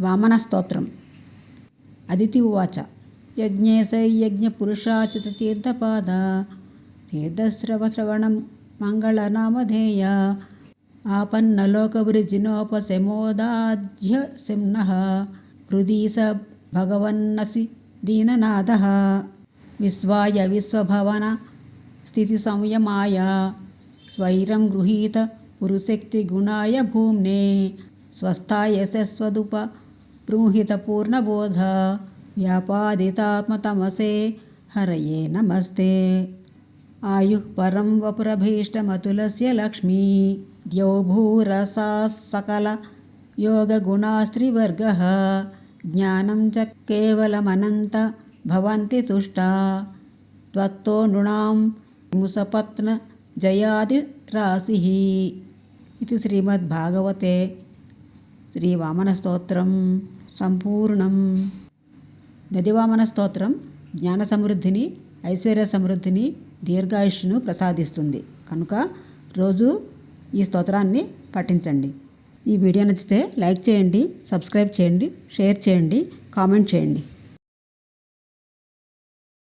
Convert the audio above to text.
వామనస్తోత్రం. అదితి ఉవాచ యజ్ఞేశయజ్ఞపురుషాచ్యుతతీర్థపాద తీర్థశ్రవశ్రవణం మంగళనామధేయ ఆపన్నలోకవృజినోపశమోదాధ్య సిమ్నః హృది స భగవన్నసి దీననాథః విశ్వాయ విశ్వభవన స్థితి సంయమాయ స్వైరం గృహీత పురుశక్తిగుణాయ భూమ్నే స్వస్థాయ శశ్వదుప బృంహిత పూర్ణబోధ వ్యాపాదితాత్మతమసే హరయే నమస్తే. ఆయుః పరం వపురభీష్టమతులస్య లక్ష్మీ ద్యౌభూరసాः సకల యోగగుణాస్త్రివర్గः జ్ఞానం చ కేవలమనంత భవంతి తుష్టా త్వత్తో నృణాం ముసపత్న జయాదిరాశిః. ఇది శ్రీమద్భాగవతే శ్రీవామనస్తోత్రం సంపూర్ణం. దదివామన స్తోత్రం జ్ఞాన సమృద్ధిని, ఐశ్వర్య సమృద్ధిని, దీర్ఘాయుష్ను ప్రసాదిస్తుంది. కనుక రోజు ఈ స్తోత్రాన్ని పఠించండి. ఈ వీడియో నచ్చితే లైక్ చేయండి, సబ్స్క్రైబ్ చేయండి, షేర్ చేయండి, కామెంట్ చేయండి.